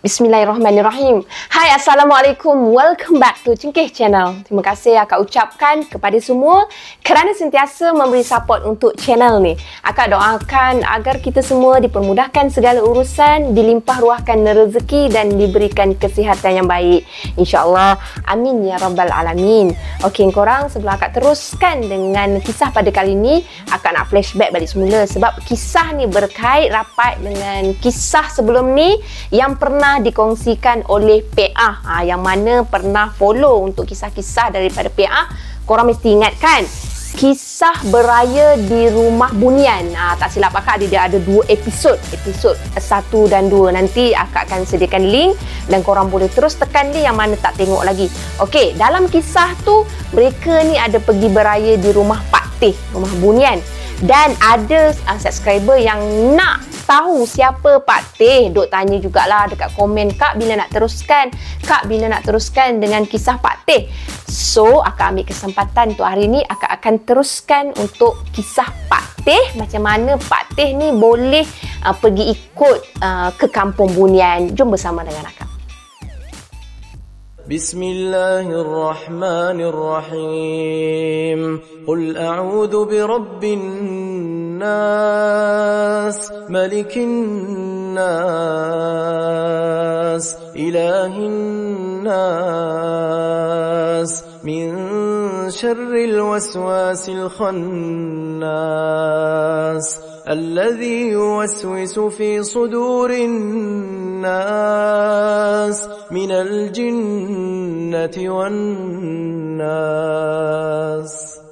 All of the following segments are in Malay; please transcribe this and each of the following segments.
Bismillahirrahmanirrahim. Hai, Assalamualaikum. Welcome back to Cengkeh Channel. Terima kasih akak ucapkan kepada semua kerana sentiasa memberi support untuk channel ni. Akak doakan agar kita semua dipermudahkan segala urusan, dilimpah ruahkan rezeki dan diberikan kesihatan yang baik. InsyaAllah. Amin ya Rabbal Alamin. Okey, korang, sebelum akak teruskan dengan kisah pada kali ni, akak nak flashback balik semula sebab kisah ni berkait rapat dengan kisah sebelum ni yang pernah dikongsikan oleh PA, yang mana pernah follow untuk kisah-kisah daripada PA. Korang mesti ingat kan, kisah beraya di rumah bunian. Tak silap akak dia ada 2 episod 1 dan 2. Nanti akak akan sediakan link dan korang boleh terus tekan dia yang mana tak tengok lagi. Okey, dalam kisah tu mereka ni ada pergi beraya di rumah Pak Teh, rumah bunian. Dan ada subscriber yang nak tahu siapa Pak Teh. Duk tanya jugalah dekat komen, Kak bila nak teruskan? Kak bila nak teruskan dengan kisah Pak Teh? So, akak ambil kesempatan untuk hari ni, akak akan teruskan untuk kisah Pak Teh. Macam mana Pak Teh ni boleh pergi ikut ke kampung bunian. Jom bersama dengan akak. Bismillahirrahmanirrahim. Qul a'udhu birabbin nas, malikin nas, ilahin nas, min syarril waswasil khannas, alladhi yuwaswisu fi sudurin nas, minal jinnati wan nas.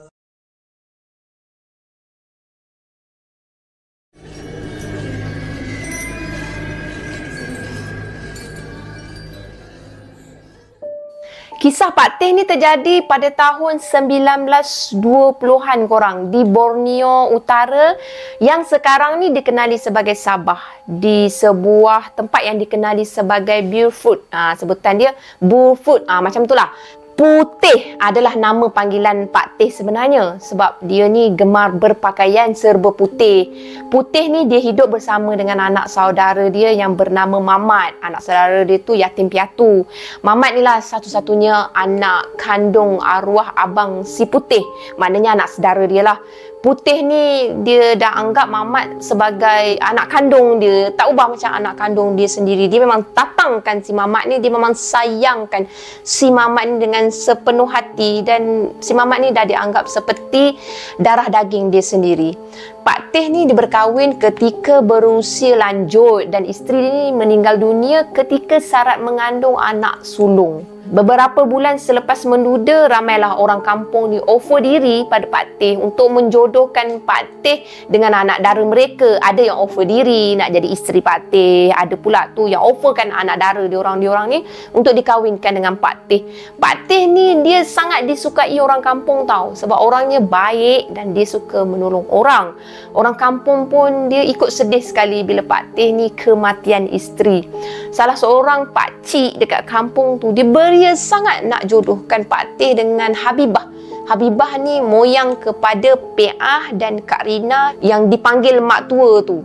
Kisah Pak Teh ni terjadi pada tahun 1920-an korang, di Borneo Utara yang sekarang ni dikenali sebagai Sabah, di sebuah tempat yang dikenali sebagai Beaufort. Sebutan dia Beaufort, macam itulah. Putih adalah nama panggilan Pak Teh sebenarnya sebab dia ni gemar berpakaian serba putih. Putih ni dia hidup bersama dengan anak saudara dia yang bernama Mamat. Anak saudara dia tu yatim piatu. Mamat ni lah satu-satunya anak kandung arwah abang si Putih. Maknanya anak saudara dia lah. Putih ni dia dah anggap Mamat sebagai anak kandung dia. Tak ubah macam anak kandung dia sendiri. Dia memang tatangkan si Mamat ni. Dia memang sayangkan si Mamat ni dengan sepenuh hati. Dan si Mamat ni dah dianggap seperti darah daging dia sendiri. Pak Teh ni dia berkahwin ketika berusia lanjut. Dan isteri dia ni meninggal dunia ketika syarat mengandung anak sulung. Beberapa bulan selepas menduda, ramailah orang kampung ni offer diri pada Pak Teh untuk menjodohkan Pak Teh dengan anak dara mereka. Ada yang offer diri nak jadi isteri Pak Teh. Ada pula tu yang offerkan anak dara diorang ni untuk dikahwinkan dengan Pak Teh. Pak Teh ni dia sangat disukai orang kampung tau. Sebab orangnya baik dan dia suka menolong orang. Orang kampung pun dia ikut sedih sekali bila Pak Teh ni kematian isteri. Salah seorang pakcik dekat kampung tu, dia beria sangat nak jodohkan Pak Teh dengan Habibah. Habibah ni moyang kepada PA dan Kak Rina yang dipanggil mak tua tu.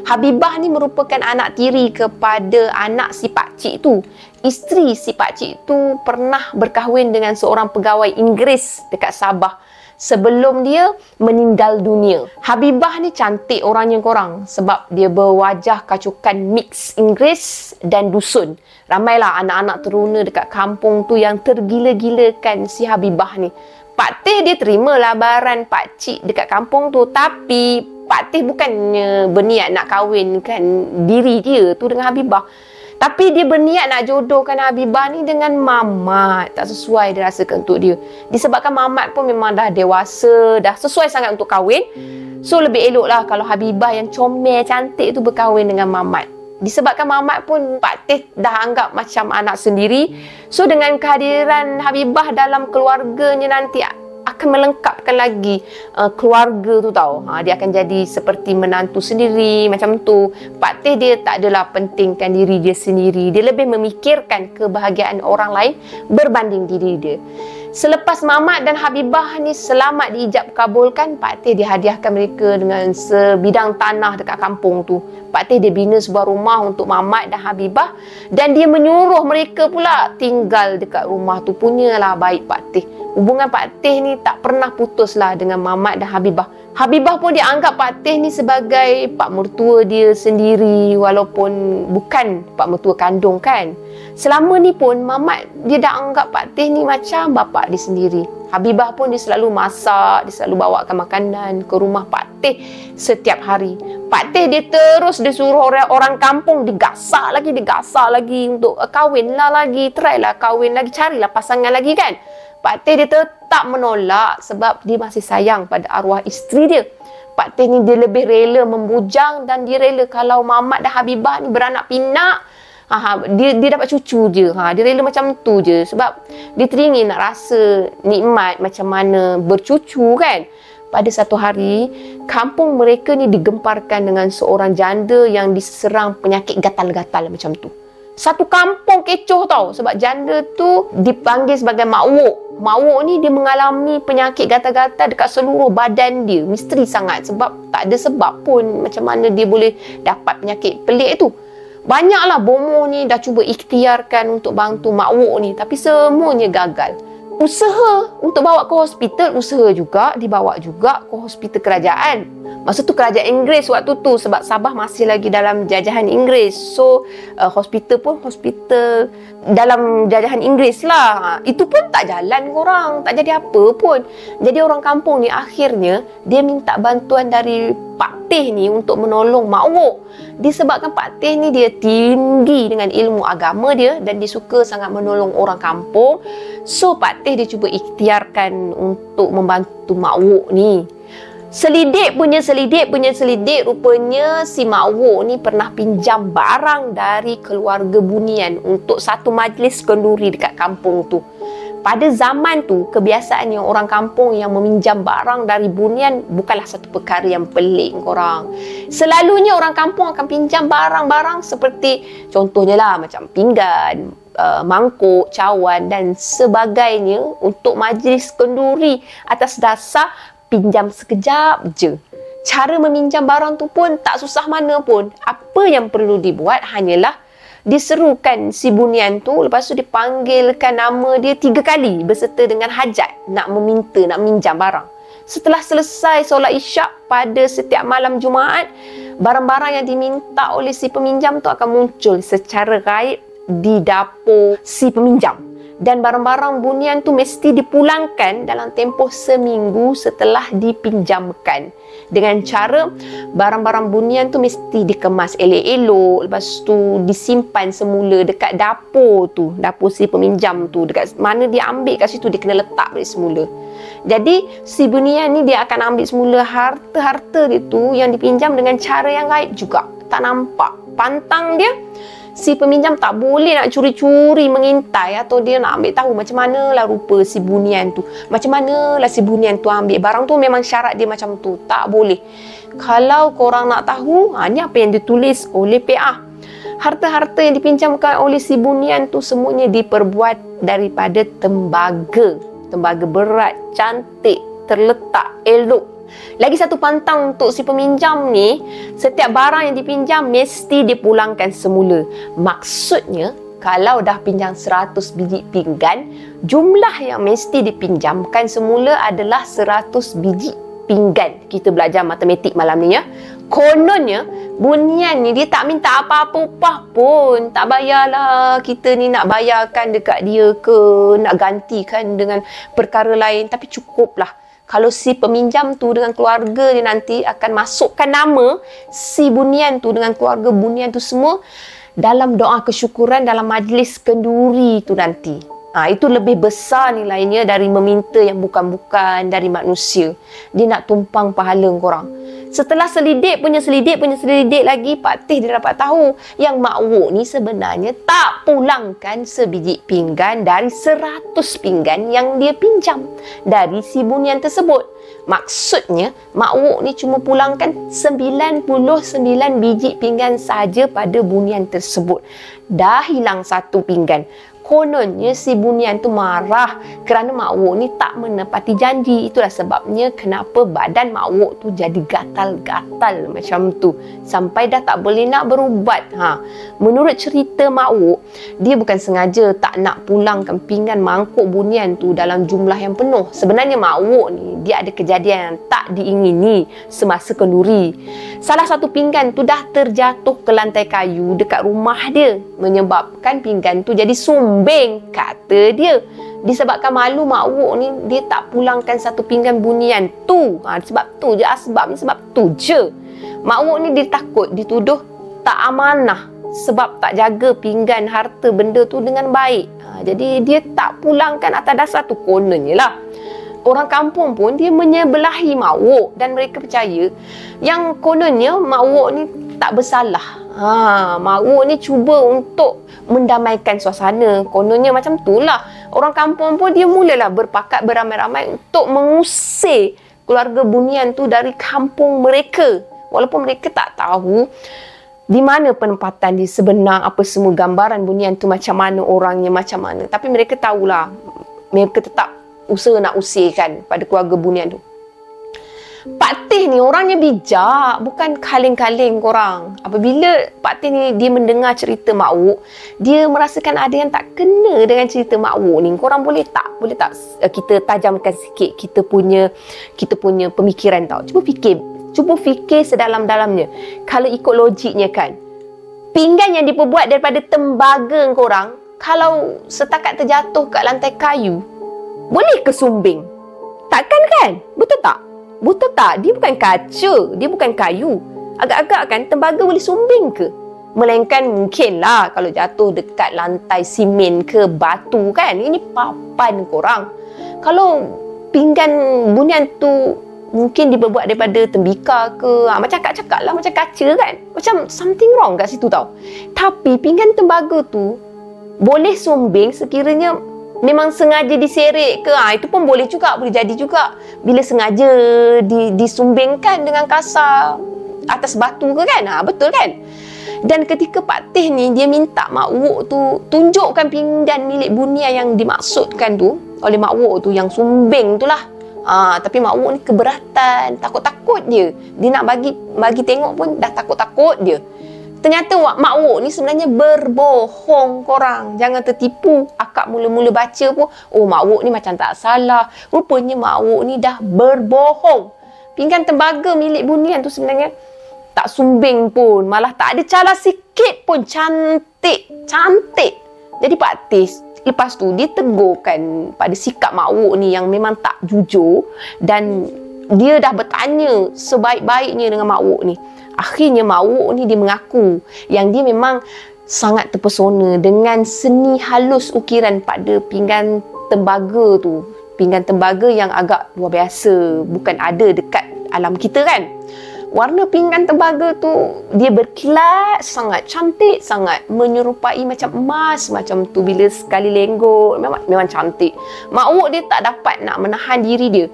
Habibah ni merupakan anak tiri kepada anak si pakcik tu. Isteri si pakcik tu pernah berkahwin dengan seorang pegawai Inggeris dekat Sabah sebelum dia meninggal dunia. Habibah ni cantik orangnya korang sebab dia berwajah kacukan mix Inggeris dan dusun. Ramailah anak-anak teruna dekat kampung tu yang tergila-gilakan si Habibah ni. Pak Teh dia terima labaran pakcik dekat kampung tu, tapi Pak Teh bukannya berniat nak kahwinkan diri dia tu dengan Habibah. Tapi dia berniat nak jodohkan Habibah ni dengan Mamat. Tak sesuai dia rasakan untuk dia. Disebabkan Mamat pun memang dah dewasa, dah sesuai sangat untuk kahwin. So lebih eloklah kalau Habibah yang comel cantik tu berkahwin dengan Mamat. Disebabkan Mamat pun Pak Teh dah anggap macam anak sendiri. So dengan kehadiran Habibah dalam keluarganya nanti akan melengkapkan lagi keluarga tu tau. Dia akan jadi seperti menantu sendiri macam tu. Pak Teh dia tak adalah pentingkan diri dia sendiri. Dia lebih memikirkan kebahagiaan orang lain berbanding diri dia. Selepas Mamat dan Habibah ni selamat diijab kabulkan, Pak Teh dihadiahkan mereka dengan sebidang tanah dekat kampung tu. Pak Teh dia bina sebuah rumah untuk Mamat dan Habibah, dan dia menyuruh mereka pula tinggal dekat rumah tu. Punyalah baik Pak Teh. Hubungan Pak Teh ni tak pernah putuslah dengan Mamat dan Habibah. Habibah pun dia anggap Pak Teh ni sebagai pak mertua dia sendiri, walaupun bukan pak mertua kandung kan. Selama ni pun Mamat dia dah anggap Pak Teh ni macam bapa dia sendiri. Habibah pun dia selalu masak, dia selalu bawakan makanan ke rumah Pak Teh setiap hari. Pak Teh dia terus dia suruh orang kampung digasak lagi untuk kahwin lah lagi, try lah kahwin lagi, carilah pasangan lagi kan. Pak Teh dia tetap menolak sebab dia masih sayang pada arwah isteri dia. Pak Teh ni dia lebih rela membujang, dan dia rela kalau Mamat dan Habibah ni beranak pinak, dia dapat cucu je. Dia rela macam tu je sebab dia teringin nak rasa nikmat macam mana bercucu kan. Pada satu hari, kampung mereka ni digemparkan dengan seorang janda yang diserang penyakit gatal-gatal macam tu. Satu kampung kecoh tau, sebab janda tu dipanggil sebagai Mak Wok. Mak Wok ni dia mengalami penyakit gatal-gatal dekat seluruh badan dia. Misteri sangat sebab tak ada sebab pun macam mana dia boleh dapat penyakit pelik tu. Banyaklah bomoh ni dah cuba ikhtiarkan untuk bantu Mak Wok ni, tapi semuanya gagal. Usaha untuk bawa ke hospital, usaha juga dibawa juga ke hospital kerajaan. Masa tu kerajaan Inggeris waktu tu, sebab Sabah masih lagi dalam jajahan Inggeris. So hospital pun hospital dalam jajahan Inggeris lah. Itu pun tak jalan korang, tak jadi apa pun. Jadi orang kampung ni akhirnya dia minta bantuan dari Pak Teh ni untuk menolong Mak Wok. Disebabkan Pak Teh ni dia tinggi dengan ilmu agama dia dan dia suka sangat menolong orang kampung. So Pak Teh dia cuba ikhtiarkan untuk membantu Mak Wok ni. Selidik punya selidik, rupanya si Mak Wok ni pernah pinjam barang dari keluarga bunian untuk satu majlis kenduri dekat kampung tu. Pada zaman tu, kebiasaannya orang kampung yang meminjam barang dari bunian bukanlah satu perkara yang pelik korang. Selalunya orang kampung akan pinjam barang-barang seperti contohnya lah macam pinggan, mangkuk, cawan dan sebagainya untuk majlis kenduri atas dasar pinjam sekejap je. Cara meminjam barang tu pun tak susah mana pun. Apa yang perlu dibuat hanyalah diserukan si bunian tu, lepas tu dipanggilkan nama dia 3 kali berserta dengan hajat nak meminta, nak minjam barang. Setelah selesai solat isyak pada setiap malam Jumaat, barang-barang yang diminta oleh si peminjam tu akan muncul secara gaib di dapur si peminjam. Dan barang-barang bunian tu mesti dipulangkan dalam tempoh seminggu setelah dipinjamkan. Dengan cara barang-barang bunian tu mesti dikemas elok-elok, lepas tu disimpan semula dekat dapur tu, dapur si peminjam tu, dekat mana dia ambil kat situ dia kena letak balik semula. Jadi si bunian ni dia akan ambil semula harta-harta dia tu yang dipinjam dengan cara yang gaib juga, tak nampak. Pantang dia, si peminjam tak boleh nak curi-curi mengintai atau dia nak ambil tahu macam manalah rupa si bunian tu, macam manalah si bunian tu ambil barang tu. Memang syarat dia macam tu, tak boleh. Kalau korang nak tahu, ni apa yang ditulis oleh PA. Harta-harta yang dipinjamkan oleh si bunian tu semuanya diperbuat daripada tembaga berat, cantik, terletak, elok. Lagi satu pantang untuk si peminjam ni, setiap barang yang dipinjam mesti dipulangkan semula. Maksudnya, kalau dah pinjam 100 biji pinggan, jumlah yang mesti dipinjamkan semula adalah 100 biji pinggan. Kita belajar matematik malam ni ya. Kononnya, bunian ni dia tak minta apa-apa upah pun. Tak bayarlah kita ni nak bayarkan dekat dia ke, nak gantikan dengan perkara lain. Tapi cukuplah kalau si peminjam tu dengan keluarga dia nanti akan masukkan nama si bunian tu dengan keluarga bunian tu semua dalam doa kesyukuran dalam majlis kenduri tu nanti. Itu lebih besar nilainya dari meminta yang bukan-bukan dari manusia. Dia nak tumpang pahala korang. Setelah selidik lagi, Pak Teh dia dapat tahu yang Mak Wok ni sebenarnya tak pulangkan sebiji pinggan dari 100 pinggan yang dia pinjam dari si bunian tersebut. Maksudnya, Mak Wok ni cuma pulangkan 99 biji pinggan saja pada bunian tersebut. Dah hilang 1 pinggan. Kononnya si Bunian tu marah kerana Mak Wok ni tak menepati janji. Itulah sebabnya kenapa badan Mak Wok tu jadi gatal-gatal macam tu. Sampai dah tak boleh nak berubat. Menurut cerita Mak Wok, dia bukan sengaja tak nak pulangkan pinggan mangkuk Bunian tu dalam jumlah yang penuh. Sebenarnya Mak Wok ni, dia ada kejadian yang tak diingini semasa kenduri. Salah satu pinggan tu dah terjatuh ke lantai kayu dekat rumah dia, menyebabkan pinggan tu jadi sumbing, kata dia. Disebabkan malu Mak Wok ni, dia tak pulangkan satu pinggan Bunian tu. Sebab tu je asbabnya, sebab tu je. Mak Wok ni dia takut dituduh tak amanah sebab tak jaga pinggan harta benda tu dengan baik. Jadi dia tak pulangkan atas dasar tu, kononnya lah. Orang kampung pun dia menyebelahi Mak Wok dan mereka percaya yang kononnya Mak Wok ni tak bersalah. Mak Wok ni cuba untuk mendamaikan suasana. Kononnya macam tu lah. Orang kampung pun dia mulalah berpakat beramai-ramai untuk mengusir keluarga Bunian tu dari kampung mereka. Walaupun mereka tak tahu di mana penempatan dia sebenar, apa semua gambaran Bunian tu macam mana, orangnya macam mana. Tapi mereka tahulah, mereka tetap usaha nak usirkan pada keluarga Bunian tu. Pak Teh ni orangnya bijak, bukan kaleng-kaleng korang. Apabila Pak Teh ni dia mendengar cerita Mak Wok, dia merasakan ada yang tak kena dengan cerita Mak Wok ni. Korang boleh tak kita tajamkan sikit kita punya pemikiran tau. Cuba fikir sedalam-dalamnya. Kalau ikut logiknya kan, pinggan yang diperbuat daripada tembaga korang, kalau setakat terjatuh kat lantai kayu, boleh ke sumbing? Takkan kan? Betul tak? Betul tak? Dia bukan kaca, dia bukan kayu. Agak-agak kan tembaga boleh sumbing ke? Melainkan mungkinlah kalau jatuh dekat lantai simen ke batu kan. Ini papan korang. Kalau pinggan Bunian tu mungkin diperbuat daripada tembikar ke, macam cakap lah, macam kaca kan. Macam something wrong kat situ tau. Tapi pinggan tembaga tu boleh sumbing sekiranya memang sengaja diserik ke. Itu pun boleh juga, boleh jadi juga. Bila sengaja disumbingkan dengan kasar atas batu ke kan. Betul kan? Dan ketika Pak Teh ni dia minta Mak Wok tu tunjukkan pinggan milik Bunian yang dimaksudkan tu oleh Mak Wok tu, yang sumbing tu lah. Tapi Mak Wok ni keberatan, takut-takut dia. Dia nak bagi tengok pun dah takut-takut dia. Ternyata Mak Wok ni sebenarnya berbohong korang. Jangan tertipu. Akak mula-mula baca pun, Mak Wok ni macam tak salah. Rupanya Mak Wok ni dah berbohong. Pinggan tembaga milik Bunian tu sebenarnya tak sumbing pun. Malah tak ada calar sikit pun. Cantik. Jadi Pak Tis lepas tu dia tegurkan pada sikap Mak Wok ni yang memang tak jujur. Dan dia dah bertanya sebaik-baiknya dengan Mak Wok ni. Akhirnya Mak Wok ni dia mengaku yang dia memang sangat terpesona dengan seni halus ukiran pada pinggan tembaga tu. Pinggan tembaga yang agak luar biasa, bukan ada dekat alam kita kan. Warna pinggan tembaga tu dia berkilat, sangat cantik, sangat menyerupai macam emas macam tu. Bila sekali lenggot memang cantik. Mak Wok dia tak dapat nak menahan diri dia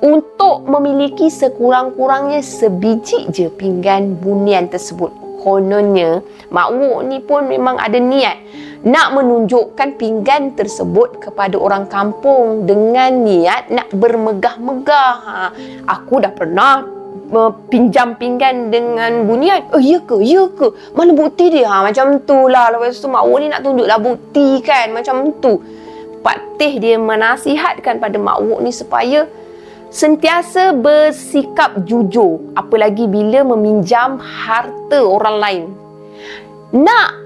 untuk memiliki sekurang-kurangnya sebiji je pinggan Bunian tersebut. Kononnya Mak Wok ni pun memang ada niat nak menunjukkan pinggan tersebut kepada orang kampung dengan niat nak bermegah-megah. Aku dah pernah pinjam pinggan dengan Bunian. Ya ke? Mana bukti dia? Macam tu lah. Lepas tu Mak Wok ni nak tunjuklah bukti kan. Macam tu. Pak Teh dia menasihatkan pada Mak Wok ni supaya sentiasa bersikap jujur. Apalagi bila meminjam harta orang lain.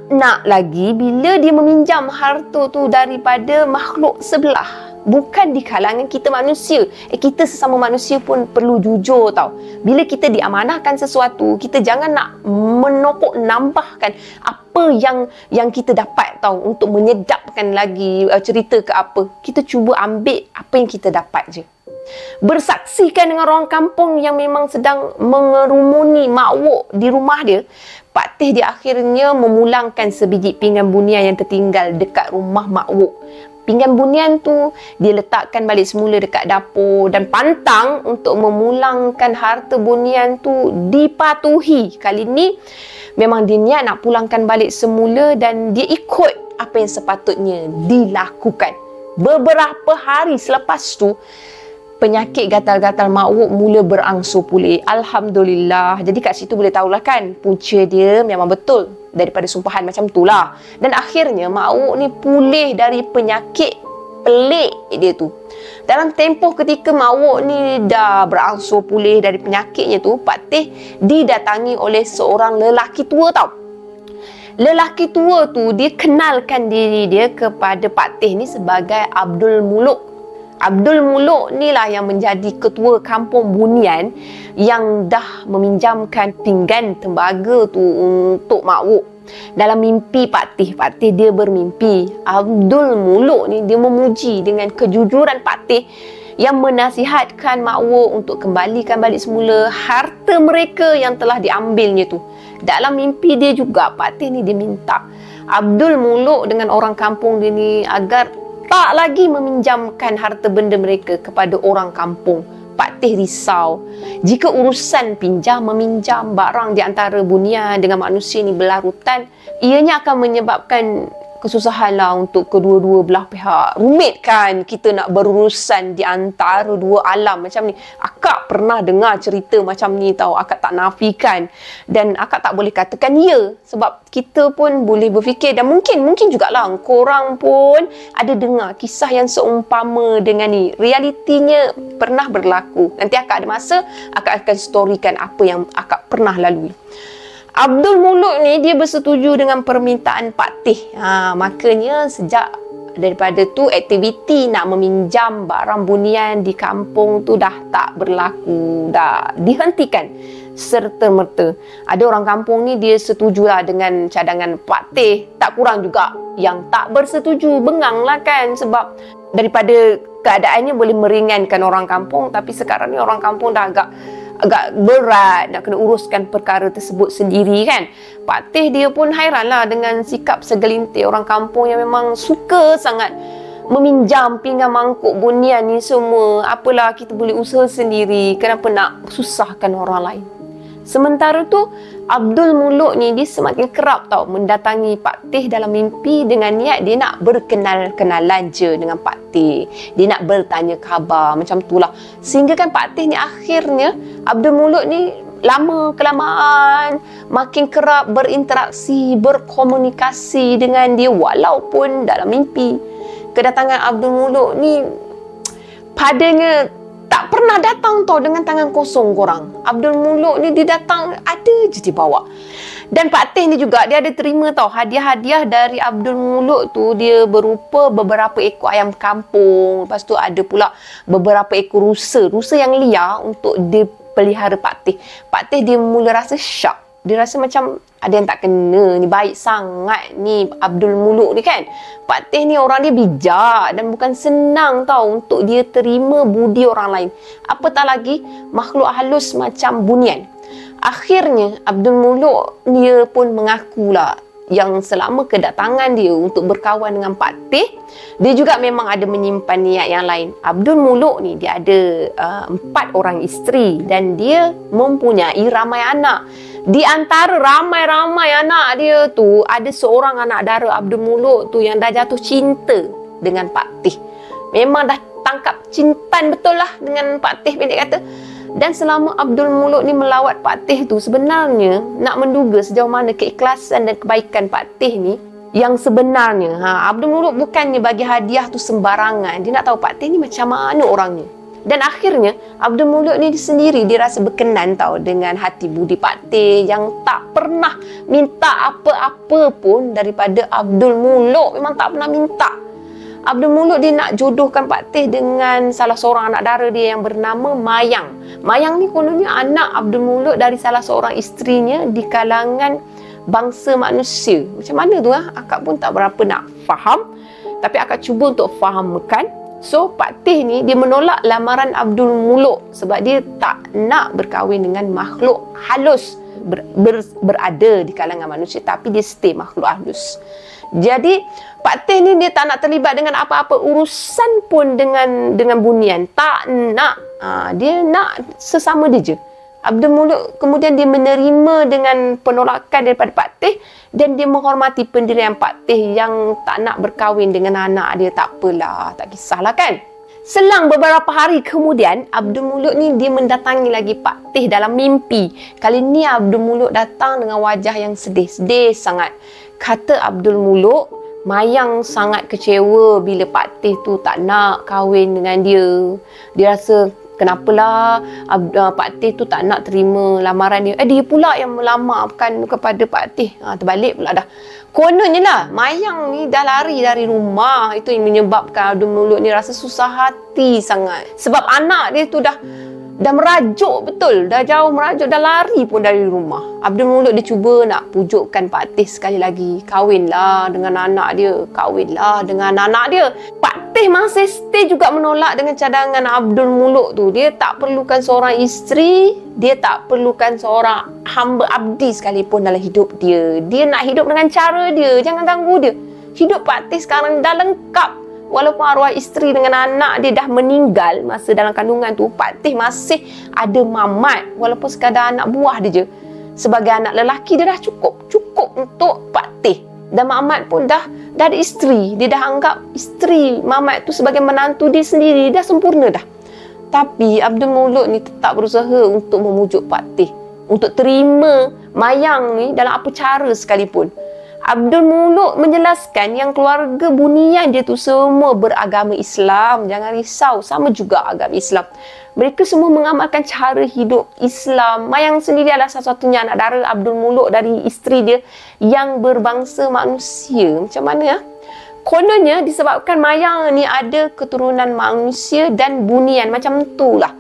Nak lagi bila dia meminjam harta tu daripada makhluk sebelah. Bukan di kalangan kita manusia. Kita sesama manusia pun perlu jujur tau. Bila kita diamanahkan sesuatu, kita jangan nak menokok nambahkan apa yang kita dapat tau, untuk menyedapkan lagi cerita ke apa. Kita cuba ambil apa yang kita dapat je. Bersaksikan dengan orang kampung yang memang sedang mengerumuni Mak Wok di rumah dia, Pak Teh dia akhirnya memulangkan sebiji pinggan Bunian yang tertinggal dekat rumah Mak Wok. Pinggan Bunian tu dia letakkan balik semula dekat dapur dan pantang untuk memulangkan harta Bunian tu dipatuhi. Kali ni memang dia niat nak pulangkan balik semula dan dia ikut apa yang sepatutnya dilakukan. Beberapa hari selepas tu, penyakit gatal-gatal Mak Wok mula berangsur pulih. Alhamdulillah. Jadi kat situ boleh tahulah kan, punca dia memang betul daripada sumpahan macam tu lah. Dan akhirnya Mak Wok ni pulih dari penyakit pelik dia tu. Dalam tempoh ketika Mak Wok ni dah berangsur pulih dari penyakitnya tu, Pak Teh didatangi oleh seorang lelaki tua tau. Lelaki tua tu dia kenalkan diri dia kepada Pak Teh ni sebagai Abdul Muluk. Abdul Muluk ni lah yang menjadi ketua kampung Bunian yang dah meminjamkan pinggan tembaga tu untuk Mak Wok. Dalam mimpi Pak Teh dia bermimpi Abdul Muluk ni dia memuji dengan kejujuran Pak Teh yang menasihatkan Mak Wok untuk kembalikan balik semula harta mereka yang telah diambilnya tu. Dalam mimpi dia juga Pak Teh ni dia minta Abdul Muluk dengan orang kampung dia ni agar tak lagi meminjamkan harta benda mereka kepada orang kampung. Pak Teh risau. Jika urusan pinjam meminjam barang di antara Bunian dengan manusia ni berlarutan, ianya akan menyebabkan kesusahan lah untuk kedua-dua belah pihak. Rumit kan kita nak berurusan di antara dua alam macam ni. Akak pernah dengar cerita macam ni tau. Akak tak nafikan. Dan akak tak boleh katakan ya. Sebab kita pun boleh berfikir dan mungkin jugalah korang pun ada dengar kisah yang seumpama dengan ni. Realitinya pernah berlaku. Nanti akak ada masa, akak akan storykan apa yang akak pernah lalui. Abdul Muluk ni dia bersetuju dengan permintaan Pak Teh. Makanya sejak daripada tu aktiviti nak meminjam barang Bunian di kampung tu dah tak berlaku, dah dihentikan serta-merta. Ada orang kampung ni dia setujulah dengan cadangan Pak Teh, tak kurang juga yang tak bersetuju, bengang lah kan, sebab daripada keadaannya boleh meringankan orang kampung, tapi sekarang ni orang kampung dah agak berat nak kena uruskan perkara tersebut sendiri kan. Pak Teh dia pun hairanlah dengan sikap segelintir orang kampung yang memang suka sangat meminjam pinggan mangkuk Bunian ni semua. Apalah kita boleh usaha sendiri, kenapa nak susahkan orang lain. Sementara tu Abdul Muluk ni dia semakin kerap tau mendatangi Pak Teh dalam mimpi dengan niat dia nak berkenal-kenalan je dengan Pak Teh. Dia nak bertanya khabar macam tu lah. Sehingga kan Pak Teh ni akhirnya Abdul Muluk ni lama-kelamaan makin kerap berinteraksi, berkomunikasi dengan dia walaupun dalam mimpi. Kedatangan Abdul Muluk ni padanya tak pernah datang tau dengan tangan kosong korang. Abdul Muluk ni dia datang ada je dia bawa. Dan Pak Teh ni juga dia ada terima tau hadiah-hadiah dari Abdul Muluk tu. Dia berupa beberapa ekor ayam kampung. Lepas tu ada pula beberapa ekor rusa yang liar untuk dipelihara Pak Teh. Pak Teh dia mula rasa syak. Dia rasa macam ada yang tak kena ni, baik sangat ni Abdul Muluk ni kan. Pak Teh ni orang dia bijak dan bukan senang tau untuk dia terima budi orang lain. Apatah lagi makhluk halus macam Bunian. Akhirnya Abdul Muluk dia pun mengakulah yang selama kedatangan dia untuk berkawan dengan Pak Teh, dia juga memang ada menyimpan niat yang lain. Abdul Muluk ni dia ada 4 orang isteri dan dia mempunyai ramai anak. Di antara ramai-ramai anak dia tu, ada seorang anak dara Abdul Muluk tu yang dah jatuh cinta dengan Pak Teh. Memang dah tangkap cintan betul lah dengan Pak Teh, pendek kata. Dan selama Abdul Muluk ni melawat Pak Teh tu, sebenarnya nak menduga sejauh mana keikhlasan dan kebaikan Pak Teh ni yang sebenarnya. Abdul Muluk bukannya bagi hadiah tu sembarangan. Dia nak tahu Pak Teh ni macam mana orangnya. Dan akhirnya Abdul Muluk ni sendiri dia rasa berkenan tau dengan hati budi Pak Teh yang tak pernah minta apa-apa pun daripada Abdul Muluk. Memang tak pernah minta. Abdul Muluk dia nak jodohkan Pak Teh dengan salah seorang anak dara dia yang bernama Mayang. Mayang ni kononnya anak Abdul Muluk dari salah seorang isterinya di kalangan bangsa manusia. Macam mana tu akak pun tak berapa nak faham. Tapi akak cuba untuk fahamkan. So Pak Teh ni dia menolak lamaran Abdul Muluk sebab dia tak nak berkahwin dengan makhluk halus. Berada di kalangan manusia tapi dia stay makhluk halus. Jadi Pak Teh ni dia tak nak terlibat dengan apa-apa urusan pun dengan Bunian. Tak nak. Dia nak sesama dia je. Abdul Muluk kemudian dia menerima dengan penolakan daripada Pak Tih dan dia menghormati pendirian Pak Tih yang tak nak berkahwin dengan anak dia. Tak apalah, tak kisahlah kan. Selang beberapa hari kemudian, Abdul Muluk ni dia mendatangi lagi Pak Tih dalam mimpi. Kali ni Abdul Muluk datang dengan wajah yang sedih sangat. Kata Abdul Muluk, Mayang sangat kecewa bila Pak Tih tu tak nak kahwin dengan dia. Dia rasa kenapalah Pak Tih tu tak nak terima lamaran dia. Dia pula yang melamarkan kepada Pak Tih. Terbalik pula dah. Kononnya lah, Mayang ni dah lari dari rumah. Itu yang menyebabkan Abdul Muluk ni rasa susah hati sangat. Sebab anak dia tu dah merajuk betul. Dah jauh merajuk, dah lari pun dari rumah. Abdul Muluk dia cuba nak pujukkan Pak Tih sekali lagi. Kahwinlah dengan anak dia. Kahwinlah dengan anak dia. Pak Tih masih stay juga menolak dengan cadangan Abdul Muluk tu. Dia tak perlukan seorang isteri. Dia tak perlukan seorang hamba abdi sekalipun dalam hidup dia. Dia nak hidup dengan cara dia. Jangan ganggu dia. Hidup Pak Tih sekarang dah lengkap. Walaupun arwah isteri dengan anak dia dah meninggal masa dalam kandungan tu, Pak Tih masih ada Mamat. Walaupun sekadar anak buah dia je. Sebagai anak lelaki dia dah cukup untuk Pak Tih. Dan Mamat pun dah ada isteri. Dia dah anggap isteri Mamat tu sebagai menantu dia sendiri. Dah sempurna dah. Tapi Abdul Muluk ni tetap berusaha untuk memujuk Pak Tih. Untuk terima Mayang ni dalam apa cara sekalipun. Abdul Muluk menjelaskan yang keluarga bunian dia tu semua beragama Islam. Jangan risau, sama juga agama Islam. Mereka semua mengamalkan cara hidup Islam. Mayang sendiri adalah satu-satunya anak dara Abdul Muluk dari isteri dia yang berbangsa manusia. Macam mana ya? Kononnya disebabkan Mayang ni ada keturunan manusia dan bunian. Macam itulah.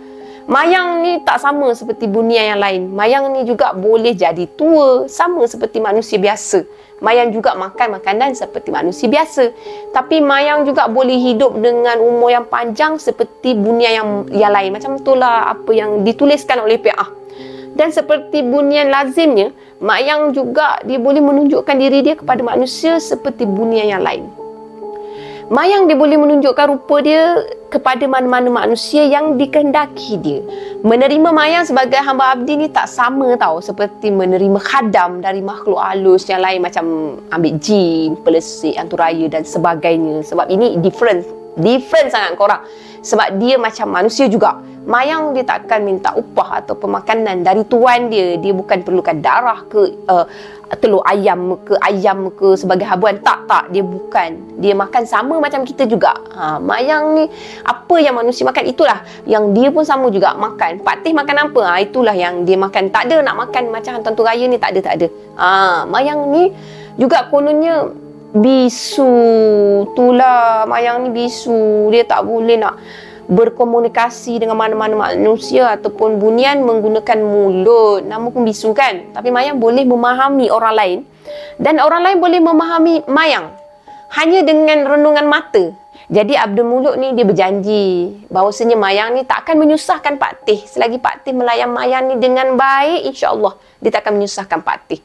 Mayang ni tak sama seperti bunian yang lain. Mayang ni juga boleh jadi tua sama seperti manusia biasa. Mayang juga makan makanan seperti manusia biasa. Tapi Mayang juga boleh hidup dengan umur yang panjang seperti bunian yang lain. Macam itulah apa yang dituliskan oleh PA. Dan seperti bunian lazimnya, Mayang juga dia boleh menunjukkan diri dia kepada manusia seperti bunian yang lain. Mayang dia boleh menunjukkan rupa dia kepada mana-mana manusia yang dikehendaki dia. Menerima Mayang sebagai hamba abdi ni tak sama tau seperti menerima khadam dari makhluk halus yang lain macam ambil jin, pelesik, hantu raya dan sebagainya. Sebab ini different sangat korang. Sebab dia macam manusia juga. Mayang dia takkan minta upah atau pemakanan dari tuan dia. Dia bukan perlukan darah ke telur ayam ke sebagai habuan. Tak, dia bukan. Dia makan sama macam kita juga. Mayang ni apa yang manusia makan itulah yang dia pun sama juga makan. Pak Tih makan apa? Itulah yang dia makan. Tak ada nak makan macam hantu raya ni, tak ada. Mayang ni juga kononnya bisu. Itulah Mayang ni bisu. Dia tak boleh nak berkomunikasi dengan mana-mana manusia ataupun bunian menggunakan mulut. Nama pun bisu kan. Tapi Mayang boleh memahami orang lain dan orang lain boleh memahami Mayang hanya dengan renungan mata. Jadi Abdul Muluk ni dia berjanji bahawasanya Mayang ni tak akan menyusahkan Pak Tih. Selagi Pak Tih melayan Mayang ni dengan baik, insya-Allah dia tak akan menyusahkan Pak Tih.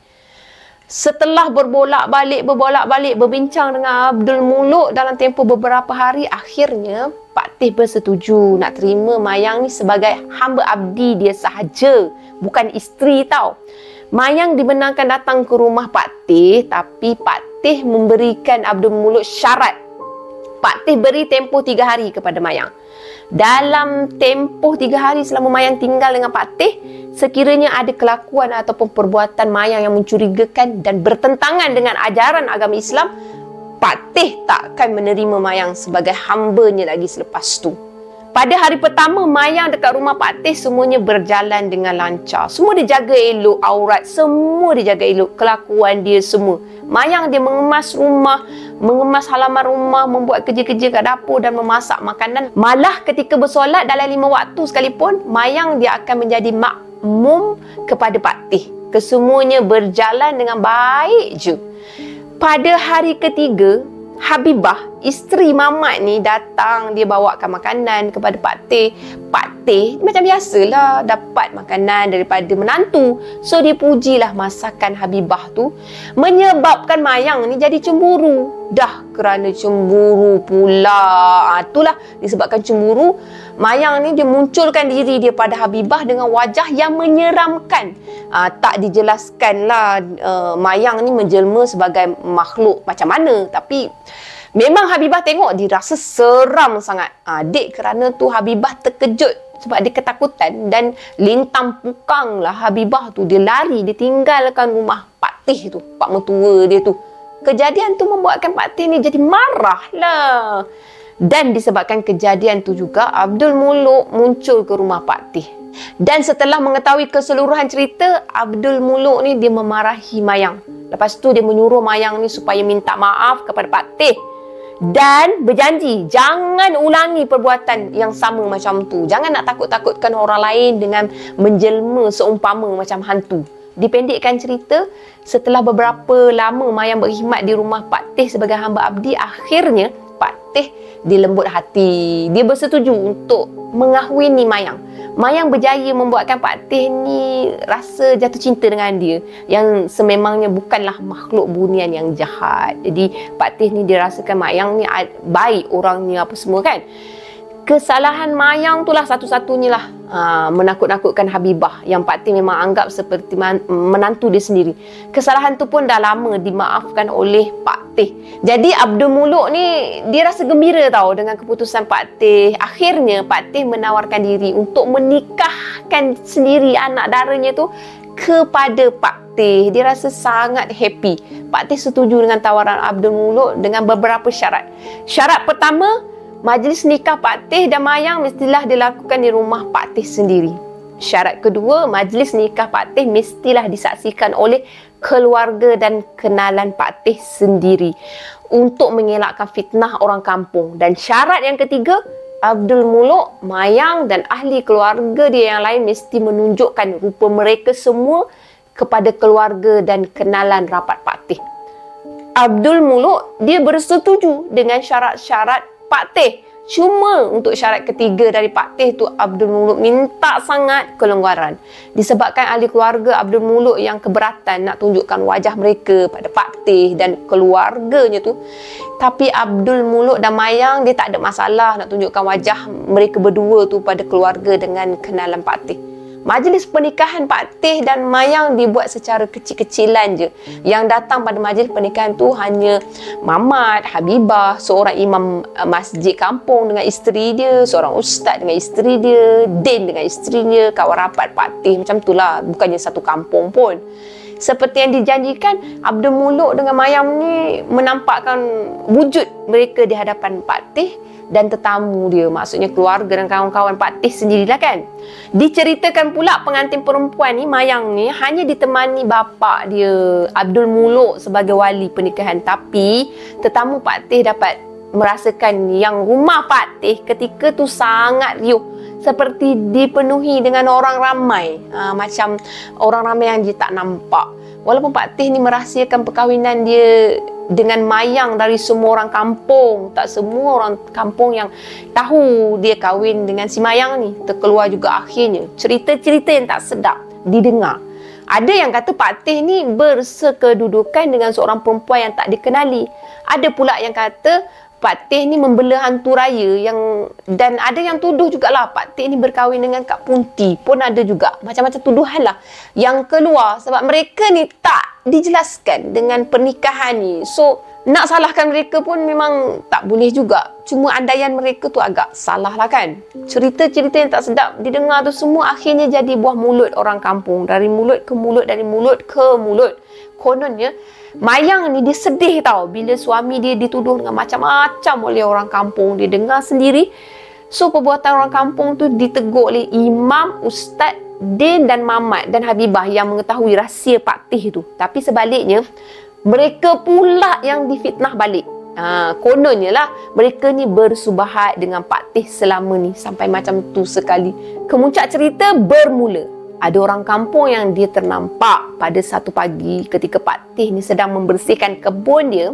Setelah berbolak-balik berbincang dengan Abdul Muluk dalam tempoh beberapa hari, akhirnya Pak Tih bersetuju nak terima Mayang ni sebagai hamba abdi dia sahaja, bukan isteri tau. Mayang dibenarkan datang ke rumah Pak Tih, tapi Pak Tih memberikan Abdul Muluk syarat. Pak Tih beri tempoh 3 hari kepada Mayang. Dalam tempoh 3 hari selama Mayang tinggal dengan Pak Tih, sekiranya ada kelakuan ataupun perbuatan Mayang yang mencurigakan dan bertentangan dengan ajaran agama Islam, Pak Tih tak akan menerima Mayang sebagai hambanya lagi selepas tu. Pada hari pertama Mayang dekat rumah Pak Tih, semuanya berjalan dengan lancar. Semua dia jaga elok aurat, semua dia jaga elok kelakuan dia semua. Mayang dia mengemas rumah, mengemas halaman rumah, membuat kerja-kerja kat dapur dan memasak makanan. Malah ketika bersolat dalam 5 waktu sekalipun, Mayang dia akan menjadi makmum kepada Pak Tih. Kesemuanya berjalan dengan baik je. Pada hari ketiga, Habibah, isteri Mamat ni datang, dia bawakan makanan kepada Pak Tih. Pak Tih macam biasalah dapat makanan daripada menantu. So dia pujilah masakan Habibah tu, menyebabkan Mayang ni jadi cemburu. dah kerana cemburu pula. Itulah disebabkan cemburu, mayang ni dia munculkan diri dia pada Habibah dengan wajah yang menyeramkan. Tak dijelaskan lah mayang ni menjelma sebagai makhluk macam mana, tapi memang Habibah tengok dia rasa seram sangat. Dek kerana tu Habibah terkejut sebab dia ketakutan dan lintang pukang lah Habibah tu. Dia lari, dia tinggalkan rumah Pak Tih tu, pak mertua dia tu. Kejadian tu membuatkan Pak Tih ni jadi marah lah. Dan disebabkan kejadian tu juga, Abdul Muluk muncul ke rumah Pak Tih. Dan setelah mengetahui keseluruhan cerita, Abdul Muluk ni dia memarahi mayang. Lepas tu dia menyuruh mayang ni supaya minta maaf kepada Pak Tih. Dan berjanji jangan ulangi perbuatan yang sama macam tu. Jangan nak takut-takutkan orang lain dengan menjelma seumpama macam hantu. Dipendekkan cerita, setelah beberapa lama mayang berkhidmat di rumah Pak Tih sebagai hamba abdi, akhirnya Pak Tih dilembut hati. Dia bersetuju untuk mengahwini mayang. Mayang berjaya membuatkan Pak Tih ni rasa jatuh cinta dengan dia, yang sememangnya bukanlah makhluk bunian yang jahat. Jadi Pak Tih ni dia rasakan mayang ni baik orangnya apa semua kan. Kesalahan mayang tu lah satu-satunya lah menakut-nakutkan Habibah, yang Pak Tih memang anggap seperti menantu dia sendiri. Kesalahan tu pun dah lama dimaafkan oleh Pak Tih. Jadi Abdul Muluk ni dia rasa gembira tau dengan keputusan Pak Tih. Akhirnya Pak Tih menawarkan diri untuk menikahkan sendiri anak daranya tu kepada Pak Tih. Dia rasa sangat happy. Pak Tih setuju dengan tawaran Abdul Muluk dengan beberapa syarat. Syarat pertama, majlis nikah Pak Tih dan mayang mestilah dilakukan di rumah Pak Tih sendiri. Syarat kedua, majlis nikah Pak Tih mestilah disaksikan oleh keluarga dan kenalan Pak Tih sendiri untuk mengelakkan fitnah orang kampung. Dan syarat yang ketiga, Abdul Muluk, mayang dan ahli keluarga dia yang lain mesti menunjukkan rupa mereka semua kepada keluarga dan kenalan rapat Pak Tih. Abdul Muluk dia bersetuju dengan syarat-syarat Pak Tih. Cuma untuk syarat ketiga dari Pak Tih tu, Abdul Muluk minta sangat kelonggaran. Disebabkan ahli keluarga Abdul Muluk yang keberatan nak tunjukkan wajah mereka pada Pak Tih dan keluarganya tu. Tapi Abdul Muluk dan mayang dia tak ada masalah nak tunjukkan wajah mereka berdua tu pada keluarga dengan kenalan Pak Tih. Majlis pernikahan Pak Tih dan mayang dibuat secara kecil-kecilan je. Yang datang pada majlis pernikahan tu hanya Mamat, Habibah, seorang imam masjid kampung dengan isteri dia, seorang ustaz dengan isteri dia, Din dengan isteri dia, kawan rapat Pak Tih, macam tu lah. Bukannya satu kampung pun. Seperti yang dijanjikan, Abdul Muluk dengan mayang ni menampakkan wujud mereka di hadapan Pak Tih dan tetamu dia, maksudnya keluarga dan kawan-kawan Pak Tih sendirilah kan. Diceritakan pula pengantin perempuan ni, mayang ni, hanya ditemani bapa dia Abdul Muluk sebagai wali pernikahan. Tapi tetamu Pak Tih dapat merasakan yang rumah Pak Tih ketika tu sangat riuh, seperti dipenuhi dengan orang ramai, macam orang ramai yang dia tak nampak. Walaupun Pak Tih ni merahsiakan perkahwinan dia dengan mayang dari semua orang kampung, tak semua orang kampung yang tahu dia kahwin dengan si mayang ni. Terkeluar juga akhirnya cerita-cerita yang tak sedap didengar. Ada yang kata Pak Tih ni bersekedudukan dengan seorang perempuan yang tak dikenali. Ada pula yang kata Pak Tih ni membela hantu raya, dan ada yang tuduh jugalah Pak Tih ni berkahwin dengan Kak Punti. Pun ada juga macam-macam tuduhan lah yang keluar sebab mereka ni tak dijelaskan dengan pernikahan ni. So nak salahkan mereka pun memang tak boleh juga. Cuma andaian mereka tu agak salah lah kan. Cerita-cerita yang tak sedap didengar tu semua akhirnya jadi buah mulut orang kampung. Dari mulut ke mulut, dari mulut ke mulut. Kononnya mayang ni dia sedih tau bila suami dia dituduh dengan macam-macam oleh orang kampung. Dia dengar sendiri. So perbuatan orang kampung tu ditegur oleh imam, ustaz, Din dan Mamat dan Habibah yang mengetahui rahsia Pak Tih tu. Tapi sebaliknya mereka pula yang difitnah balik. Kononnya lah mereka ni bersubahat dengan Pak Tih selama ni sampai macam tu sekali. Kemuncak cerita bermula. Ada orang kampung yang dia ternampak pada satu pagi ketika Pak Tih ni sedang membersihkan kebun dia.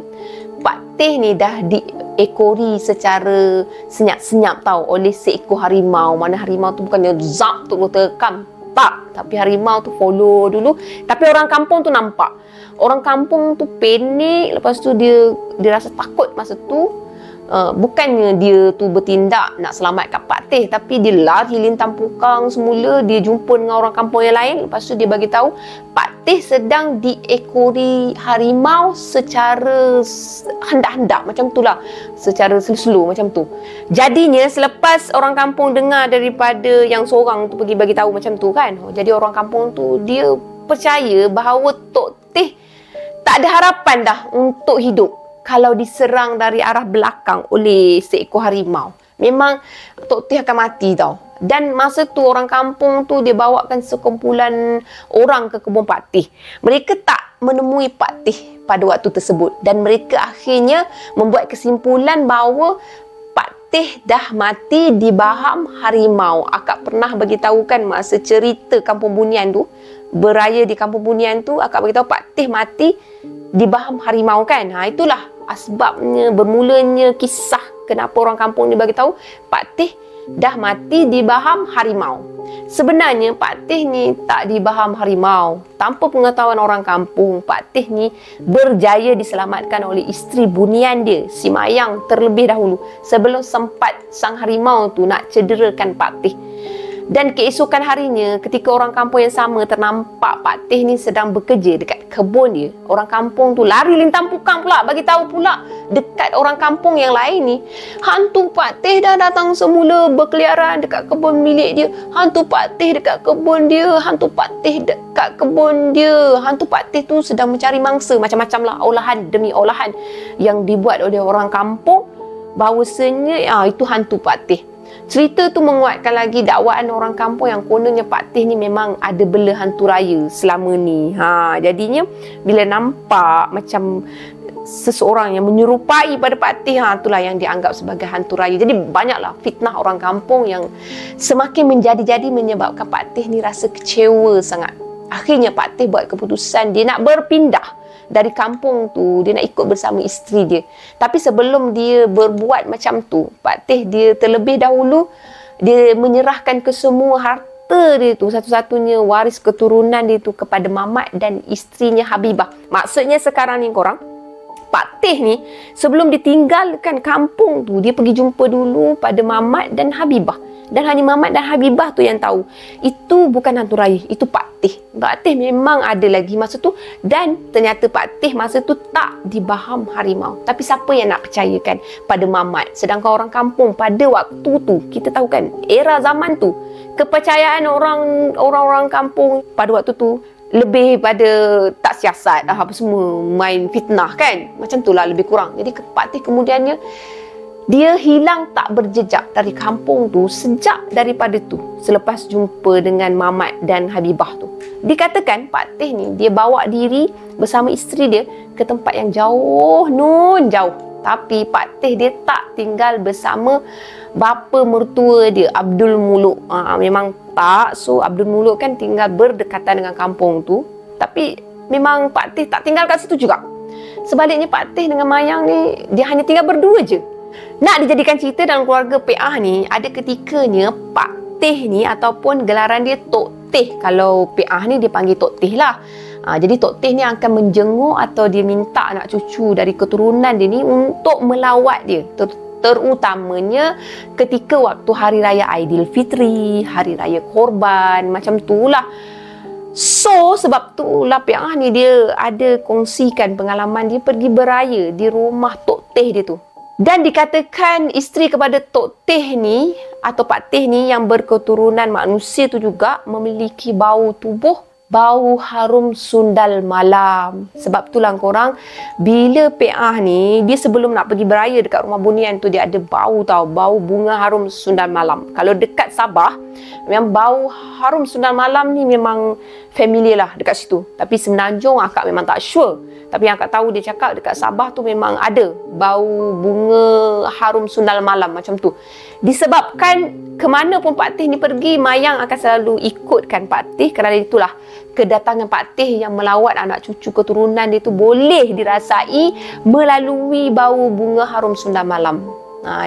Pak Tih ni dah diekori secara senyap-senyap tau oleh seekor harimau. Mana harimau tu bukannya zap tu terkam tak. Tapi harimau tu follow dulu. Tapi orang kampung tu nampak. Orang kampung tu panik. Lepas tu dia rasa takut masa tu. Bukannya dia tu bertindak nak selamatkan Pak Teh, tapi dia lari lintang pukang semula. Dia jumpa dengan orang kampung yang lain. Lepas tu dia bagi tahu Pak Teh sedang diekori harimau secara hendak-hendak, macam tu lah, secara slow-slow macam tu. Jadinya selepas orang kampung dengar daripada yang seorang tu pergi bagi tahu macam tu kan, jadi orang kampung tu dia percaya bahawa Tok Teh tak ada harapan dah untuk hidup kalau diserang dari arah belakang oleh seekor harimau. Memang Tok Teh akan mati tau. Dan masa tu orang kampung tu dia bawakan sekumpulan orang ke kebun Pak Teh. Mereka tak menemui Pak Teh pada waktu tersebut. Dan mereka akhirnya membuat kesimpulan bahawa Pak Teh dah mati di baham harimau. Akak pernah bagi tahu kan masa cerita Kampung Bunian tu, beraya di Kampung Bunian tu, akak bagi tahu Pak Teh mati di baham harimau kan. Itulah asbabnya, bermulanya kisah kenapa orang kampung ni bagi tahu Pak Teh dah mati di baham harimau. Sebenarnya Pak Teh ni tak di baham harimau. Tanpa pengetahuan orang kampung, Pak Teh ni berjaya diselamatkan oleh isteri bunian dia, si Mayang, terlebih dahulu sebelum sempat sang harimau tu nak cederakan Pak Teh. Dan keesokan harinya, ketika orang kampung yang sama ternampak Pak Teh ni sedang bekerja dekat kebun dia, orang kampung tu lari lintang pukang pula, bagi tahu pula dekat orang kampung yang lain ni, hantu Pak Teh dah datang semula berkeliaran dekat kebun milik dia. Hantu Pak Teh dekat kebun dia, hantu Pak Teh dekat kebun dia. Hantu Pak Teh tu sedang mencari mangsa, macam-macam lah olahan demi olahan yang dibuat oleh orang kampung, bahawasanya itu hantu Pak Teh. Cerita tu menguatkan lagi dakwaan orang kampung yang kononnya Pak Teh ni memang ada bela hantu raya selama ni. Jadinya bila nampak macam seseorang yang menyerupai pada Pak Teh, itulah yang dianggap sebagai hantu raya. Jadi banyaklah fitnah orang kampung yang semakin menjadi-jadi menyebabkan Pak Teh ni rasa kecewa sangat. Akhirnya Pak Teh buat keputusan dia nak berpindah dari kampung tu, dia nak ikut bersama isteri dia. Tapi sebelum dia berbuat macam tu, Pak Teh dia terlebih dahulu dia menyerahkan kesemua harta dia tu, satu-satunya waris keturunan dia tu kepada Mamat dan isterinya Habibah. Maksudnya sekarang ni korang, Pak Teh ni sebelum ditinggalkan kampung tu, dia pergi jumpa dulu pada Mamat dan Habibah. Dan hanya Mamat dan Habibah tu yang tahu itu bukan hantu raya, itu Pak Teh. Pak Teh memang ada lagi masa tu, dan ternyata Pak Teh masa tu tak di baham harimau. Tapi siapa yang nak percayakan pada Mamat? Sedangkan orang kampung pada waktu tu, kita tahu kan, era zaman tu, kepercayaan orang-orang kampung pada waktu tu lebih pada tak siasat, apa semua main fitnah kan, macam tu lah lebih kurang. Jadi Pak Teh kemudiannya dia hilang tak berjejak dari kampung tu sejak daripada tu, selepas jumpa dengan Mamat dan Habibah tu. Dikatakan Pak Teh ni dia bawa diri bersama isteri dia ke tempat yang jauh, jauh. Tapi Pak Teh dia tak tinggal bersama bapa mertua dia, Abdul Muluk. Memang tak. So Abdul Muluk kan tinggal berdekatan dengan kampung tu. Tapi memang Pak Teh tak tinggal kat situ juga. Sebaliknya Pak Teh dengan Mayang ni, dia hanya tinggal berdua je. Nak dijadikan cerita dalam keluarga PA ni, ada ketikanya Pak Teh ni ataupun gelaran dia Tok Teh. Kalau PA ni dia panggil Tok Teh lah. Jadi Tok Teh ni akan menjenguk atau dia minta anak cucu dari keturunan dia ni untuk melawat dia. Terutamanya ketika waktu Hari Raya Aidilfitri, Hari Raya Korban, macam tu lah. So, sebab tu lah PA ni dia ada kongsikan pengalaman dia pergi beraya di rumah Tok Teh dia tu. Dan dikatakan isteri kepada Tok Teh ni atau Pak Teh ni yang berketurunan manusia tu juga memiliki bau tubuh, bau harum sundal malam. Sebab itulah korang, bila PA ni dia sebelum nak pergi beraya dekat rumah bunian tu, dia ada bau tau, bau bunga harum sundal malam. Kalau dekat Sabah, memang bau harum sundal malam ni memang familiar lah dekat situ. Tapi Semenanjung akak memang tak sure. Tapi yang akak tahu dia cakap dekat Sabah tu memang ada bau bunga harum sundal malam macam tu. Disebabkan ke mana pun Pak Teh ni pergi, Mayang akan selalu ikutkan Pak Teh, kerana itulah kedatangan Pak Teh yang melawat anak cucu keturunan dia tu boleh dirasai melalui bau bunga harum sundal malam.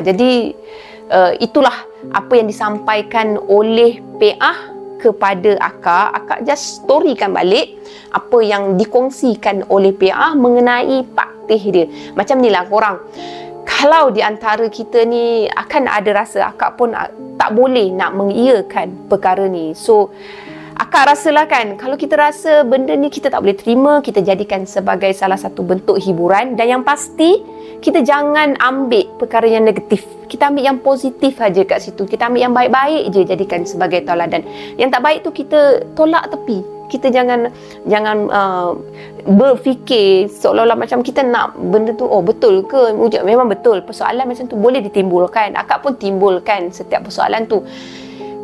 Jadi itulah apa yang disampaikan oleh PA kepada akak just storykan balik apa yang dikongsikan oleh PA mengenai paktih dia. Macam ni lah korang. Kalau di antara kita ni akan ada rasa akak pun tak boleh nak mengiyakan perkara ni. So, akak rasalah kan, kalau kita rasa benda ni kita tak boleh terima, kita jadikan sebagai salah satu bentuk hiburan. Dan yang pasti, kita jangan ambil perkara yang negatif. Kita ambil yang positif aja kat situ. Kita ambil yang baik-baik je jadikan sebagai tauladan. Yang tak baik tu kita tolak tepi. Kita jangan berfikir seolah-olah macam kita nak benda tu, oh betul ke? Memang betul. Persoalan macam tu boleh ditimbulkan. Akak pun timbulkan setiap persoalan tu.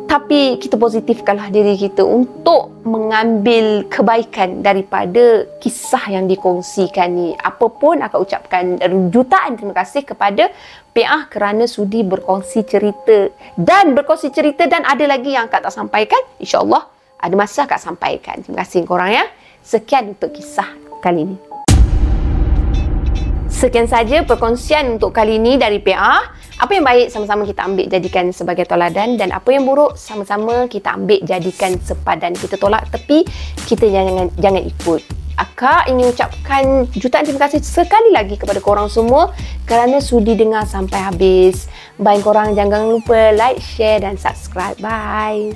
Tapi kita positifkanlah diri kita untuk mengambil kebaikan daripada kisah yang dikongsikan ni. Apapun akak ucapkan jutaan terima kasih kepada PA kerana sudi berkongsi cerita. Dan ada lagi yang akak tak sampaikan. InsyaAllah ada masa akak sampaikan. Terima kasih korang ya. Sekian untuk kisah kali ini. Sekian saja perkongsian untuk kali ini dari PA. Apa yang baik sama-sama kita ambil jadikan sebagai tauladan, dan apa yang buruk sama-sama kita ambil jadikan sepadan. Kita tolak tepi, kita jangan ikut. Akak ingin ucapkan jutaan terima kasih sekali lagi kepada korang semua kerana sudi dengar sampai habis. Bye korang, jangan lupa like, share dan subscribe. Bye.